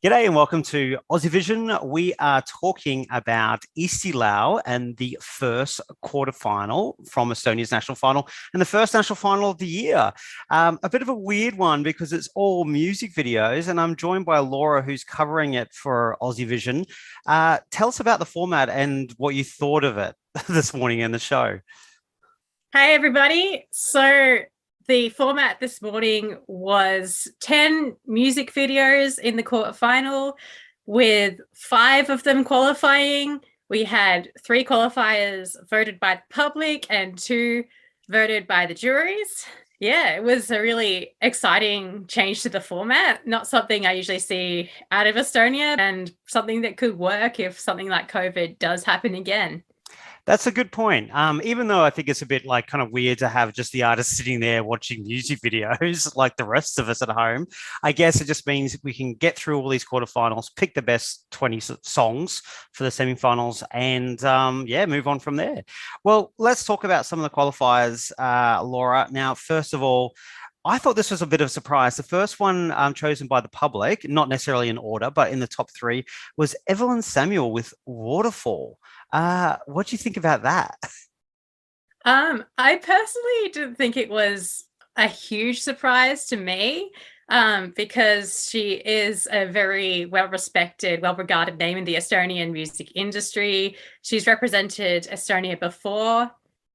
G'day and welcome to Aussie Vision. We are talking about Eesti Laul and the first quarterfinal from Estonia's national final and the first national final of the year. A bit of a weird one because it's all music videos, and I'm joined by Laura, who's covering it for Aussie Vision. Tell us about the format and what you thought of it this morning in the show. Hey, everybody. So the format this morning was 10 music videos in the quarterfinal, with 5 of them qualifying. We had 3 qualifiers voted by the public and 2 voted by the juries. Yeah, it was a really exciting change to the format. Not something I usually see out of Estonia, and something that could work if something like COVID does happen again. That's a good point. Even though I think it's a bit like kind of weird to have just the artist sitting there watching music videos like the rest of us at home, I guess it just means we can get through all these quarterfinals, pick the best 20 songs for the semifinals, and move on from there. Well, let's talk about some of the qualifiers, Laura. Now, first of all, I thought this was a bit of a surprise. The first one chosen by the public, not necessarily in order, but in the top 3, was Evelin Samuel with Waterfall. What do you think about that? I personally didn't think it was a huge surprise to me, because she is a very well-respected, well-regarded name in the Estonian music industry. She's represented Estonia before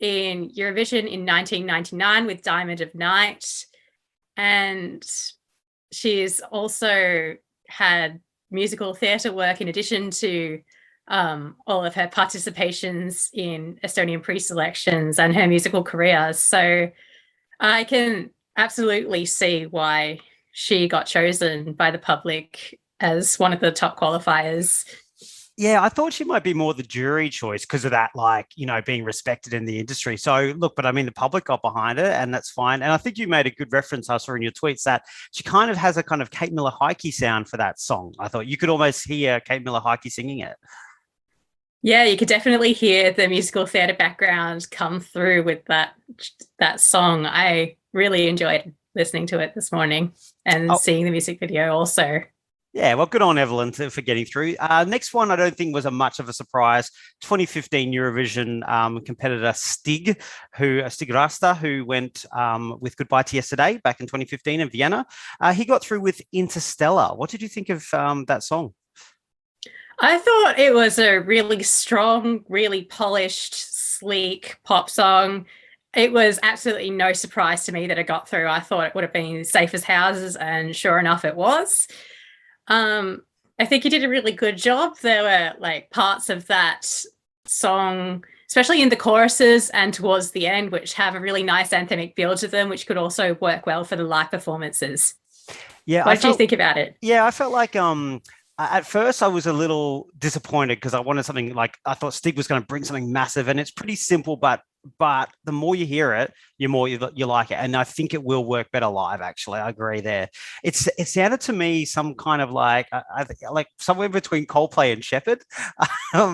in Eurovision in 1999 with Diamond of Night, and she's also had musical theatre work in addition to all of her participations in Estonian pre-selections and her musical careers. So I can absolutely see why she got chosen by the public as one of the top qualifiers. Yeah, I thought she might be more the jury choice because of that, being respected in the industry. So, look, but I mean, the public got behind it, and that's fine. And I think you made a good reference, I saw in your tweets, that she kind of has a kind of Kate Miller-Heidke sound for that song. I thought you could almost hear Kate Miller-Heidke singing it. Yeah, you could definitely hear the musical theatre background come through with that song. I really enjoyed listening to it this morning and seeing the music video also. Yeah, well, good on Evelyn for getting through. Next one, I don't think was a much of a surprise. 2015 Eurovision competitor Stig Rästa, who went with Goodbye to Yesterday back in 2015 in Vienna. He got through with Interstellar. What did you think of that song? I thought it was a really strong, really polished, sleek pop song. It was absolutely no surprise to me that it got through. I thought it would have been safe as houses, and sure enough, it was. I think he did a really good job. There were parts of that song, especially in the choruses and towards the end, which have a really nice anthemic feel to them, which could also work well for the live performances. Yeah, what did you think about it? Yeah, I felt like at first I was a little disappointed because I wanted something I thought Stig was going to bring something massive, and it's pretty simple, but the more you hear it, the more you like it, and I think it will work better live. Actually, I agree there. It sounded to me some kind of like somewhere between Coldplay and Shepherd,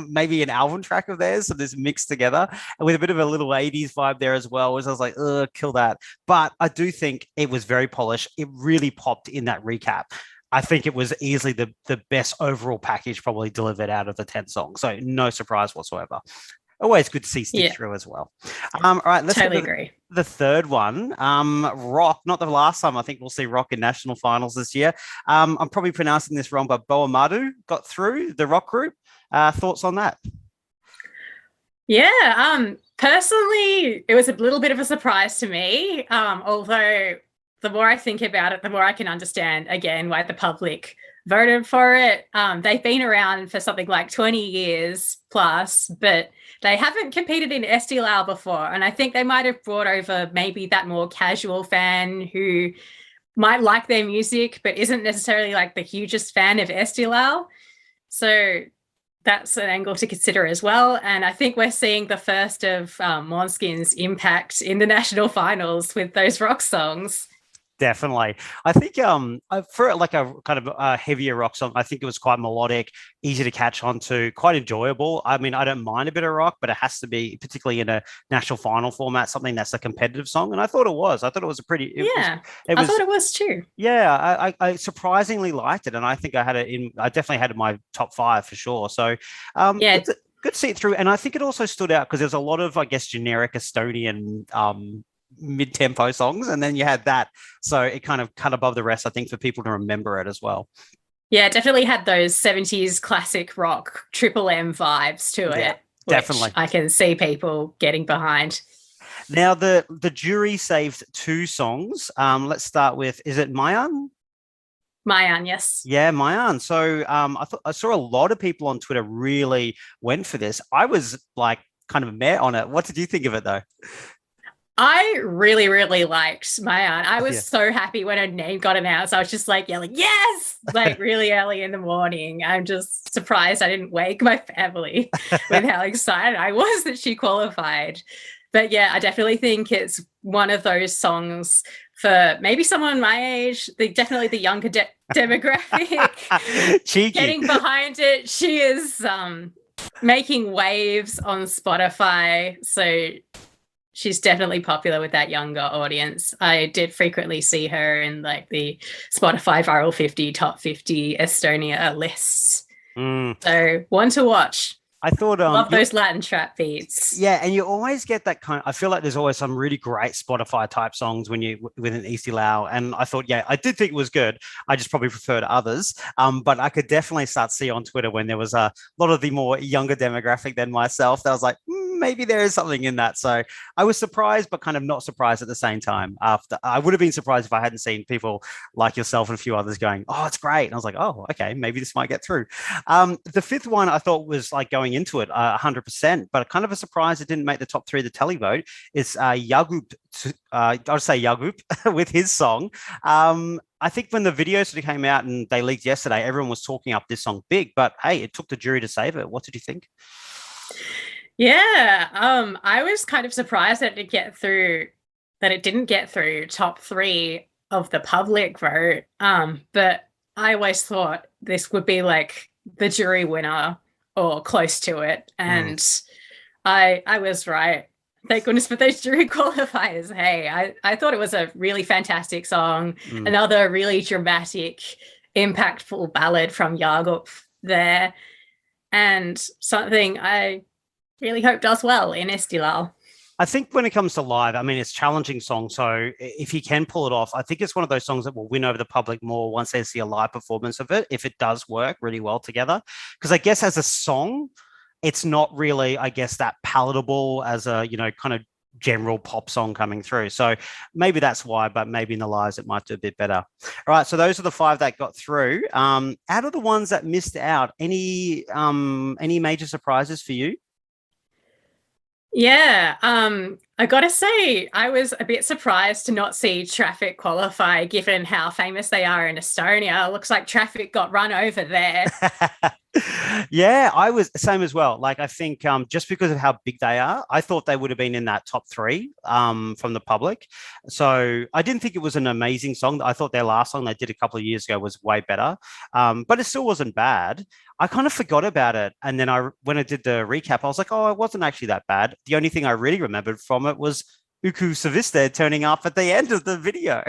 maybe an album track of theirs, so this mixed together with a bit of a little 80s vibe there as well. Was I was like, kill that. But I do think it was very polished. It really popped in that recap. I think it was easily the best overall package probably delivered out of the 10 songs. So no surprise whatsoever. Always good to see Stig through as well. All right, let's totally agree. The third one, Rock. Not the last time I think we'll see Rock in national finals this year. I'm probably pronouncing this wrong, but Boamadu got through the Rock group. Thoughts on that? Yeah, personally, it was a little bit of a surprise to me, although the more I think about it, the more I can understand, again, why the public voted for it. They've been around for something like 20 years plus, but they haven't competed in Eesti Laul before. And I think they might have brought over maybe that more casual fan who might like their music, but isn't necessarily like the hugest fan of Eesti Laul. So that's an angle to consider as well. And I think we're seeing the first of Måneskin's impact in the national finals with those rock songs. Definitely. I think for like a kind of a heavier rock song, I think it was quite melodic, easy to catch on to, quite enjoyable. I mean, I don't mind a bit of rock, but it has to be, particularly in a national final format, something that's a competitive song. And I thought it was. I thought it was a pretty. Yeah, It I was. thought it was too. Yeah, I surprisingly liked it, and I think I had it in. I definitely had it in my top 5 for sure. So, Yeah, good to see it through. And I think it also stood out because there's a lot of, I guess, generic Estonian mid-tempo songs, and then you had that, so it kind of cut above the rest, I think, for people to remember it as well. yeah, definitely had those 70s classic rock Triple M vibes to it, definitely. which I can see people getting behind. Now the jury saved 2 songs. Let's start with, is it Maian? Maian, yes. Yeah, Maian. So I saw a lot of people on Twitter really went for this. I was like kind of meh on it. What did you think of it though? I really, really liked Maian. I was Yeah. so happy when her name got announced. I was just like yelling, yes, like really early in the morning. I'm just surprised I didn't wake my family with how excited I was that she qualified. But yeah, I definitely think it's one of those songs for maybe someone my age, definitely the younger demographic. Cheeky. Getting behind it. She is making waves on Spotify. So she's definitely popular with that younger audience. I did frequently see her in like the Spotify Viral 50, Top 50 Estonia lists. So one to watch. I thought love those Latin trap beats. Yeah, and you always get that kind of, I feel like there's always some really great Spotify type songs when you with an Eesti Laul, and I thought, yeah, I did think it was good. I just probably preferred others. But I could definitely start to see on Twitter when there was a lot of the more younger demographic than myself that was like, maybe there is something in that. So I was surprised, but kind of not surprised at the same time. After I would have been surprised if I hadn't seen people like yourself and a few others going, oh, it's great. And I was like, oh, okay, maybe this might get through. The 5th one I thought was like going into it 100%, but kind of a surprise it didn't make the top 3 of the televote. Is Jaagup, I'll say Jaagup with his song. I think when the video sort of came out and they leaked yesterday, everyone was talking up this song big, but hey, it took the jury to save it. What did you think? Yeah, I was kind of surprised that it didn't get through top 3 of the public vote. But I always thought this would be like the jury winner or close to it. And I was right. Thank goodness for those jury qualifiers. Hey, I thought it was a really fantastic song. Another really dramatic, impactful ballad from Jaagup there. And something I really hope does well in Eesti Laul. I think when it comes to live, I mean, it's a challenging song. So if he can pull it off, I think it's one of those songs that will win over the public more once they see a live performance of it, if it does work really well together. Because I guess as a song, it's not really, I guess, that palatable as a, kind of general pop song coming through. So maybe that's why, but maybe in the lives it might do a bit better. All right, so those are the 5 that got through. Out of the ones that missed out, any major surprises for you? Yeah, I gotta say, I was a bit surprised to not see Traffic qualify, given how famous they are in Estonia. It looks like Traffic got run over there. Yeah, I was same as well. Like, I think just because of how big they are, I thought they would have been in that top 3 from the public. So I didn't think it was an amazing song. I thought their last song they did a couple of years ago was way better, but it still wasn't bad. I kind of forgot about it. And then when I did the recap, I was like, oh, it wasn't actually that bad. The only thing I really remembered from it was Uku Saviste turning up at the end of the video.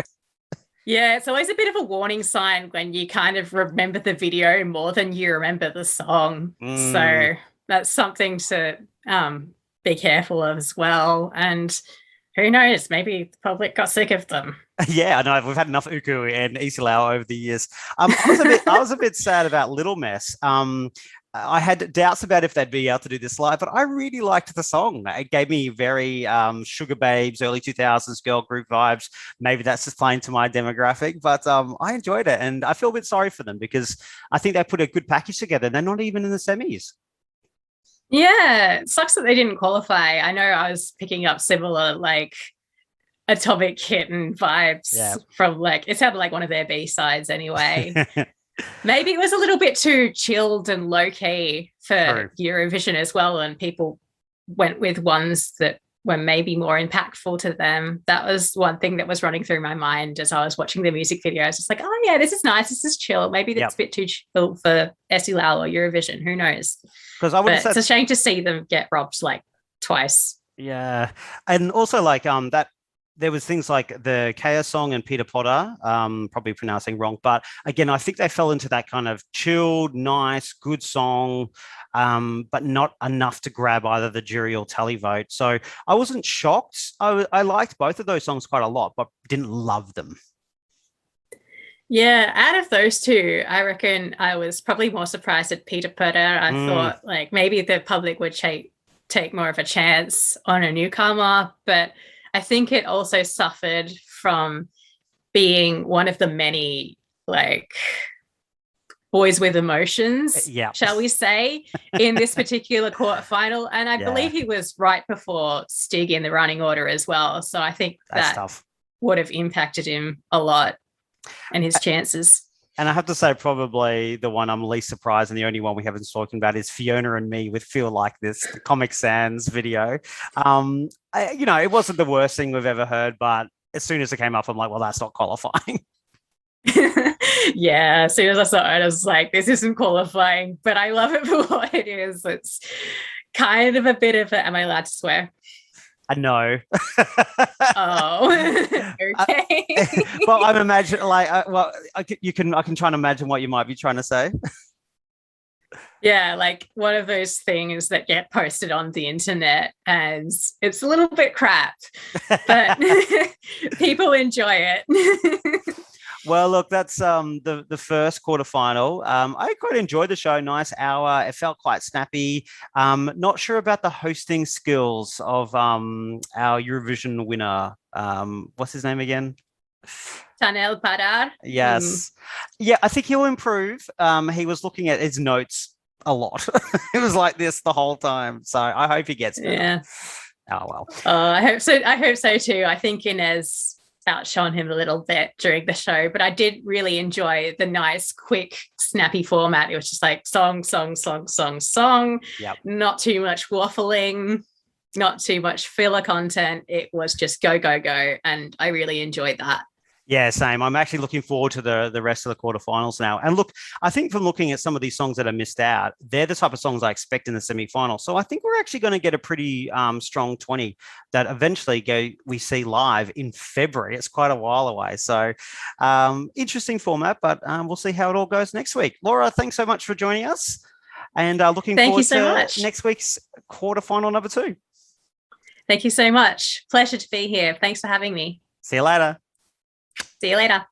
Yeah, it's always a bit of a warning sign when you kind of remember the video more than you remember the song. So that's something to be careful of as well. And who knows, maybe the public got sick of them. Yeah, I know. We've had enough Uku and Eesti Laul over the years. I was a bit sad about Little Mess. I had doubts about if they'd be able to do this live, but I really liked the song. It gave me very Sugar Babes, early 2000s girl group vibes. Maybe that's just playing to my demographic, but I enjoyed it. And I feel a bit sorry for them because I think they put a good package together. They're not even in the semis. Yeah, it sucks that they didn't qualify. I know I was picking up similar, like, Atomic Kitten vibes from, like, it sounded like one of their B-sides anyway. Maybe it was a little bit too chilled and low-key for Eurovision as well, and people went with ones that were maybe more impactful to them. That was one thing that was running through my mind as I was watching the music videos. It's like, oh yeah, this is nice. This is chill. Maybe that's a bit too chill for Eesti Laul or Eurovision. Who knows? Because I would but it's a shame to see them get robbed like twice. Yeah. And also like that there was things like the Kaua song and Peter Potter, probably pronouncing wrong. But again, I think they fell into that kind of chilled, nice, good song, but not enough to grab either the jury or tally vote. So I wasn't shocked. I liked both of those songs quite a lot, but didn't love them. Yeah, out of those two, I reckon I was probably more surprised at Peter Põder. I thought like maybe the public would take more of a chance on a newcomer, but I think it also suffered from being one of the many like boys with emotions, shall we say, in this particular quarterfinal. And I believe he was right before Stig in the running order as well. So I think that would have impacted him a lot and his chances. And I have to say, probably the one I'm least surprised and the only one we haven't spoken about is Fiona and Me with Feel Like This, the Comic Sans video. It wasn't the worst thing we've ever heard, but as soon as it came up, I'm like, well, that's not qualifying. Yeah, as soon as I saw it, I was like, this isn't qualifying, but I love it for what it is. It's kind of a bit of am I allowed to swear? No. Oh, okay. Well, I'm imagining I can try and imagine what you might be trying to say. Yeah, like one of those things that get posted on the internet and it's a little bit crap, but people enjoy it. Well, look, that's the first quarterfinal. I quite enjoyed the show. Nice hour. It felt quite snappy. Not sure about the hosting skills of our Eurovision winner. What's his name again? Tanel Padar. Yes. Yeah, I think he'll improve. He was looking at his notes a lot. It was like this the whole time. So I hope he gets better. Yeah. Oh, well. I hope so. I hope so too. I think Inez outshone him a little bit during the show, but I did really enjoy the nice, quick, snappy format. It was just like song, song, song, song, song. Yep. Not too much waffling, not too much filler content. It was just go, go, go. And I really enjoyed that. Yeah, same. I'm actually looking forward to the rest of the quarterfinals now. And look, I think from looking at some of these songs that are missed out, they're the type of songs I expect in the semi-final. So I think we're actually going to get a pretty strong 20 that eventually we see live in February. It's quite a while away. So interesting format, but we'll see how it all goes next week. Laura, thanks so much for joining us. And looking forward to next week's quarterfinal number 2. Thank you so much. Pleasure to be here. Thanks for having me. See you later. See you later.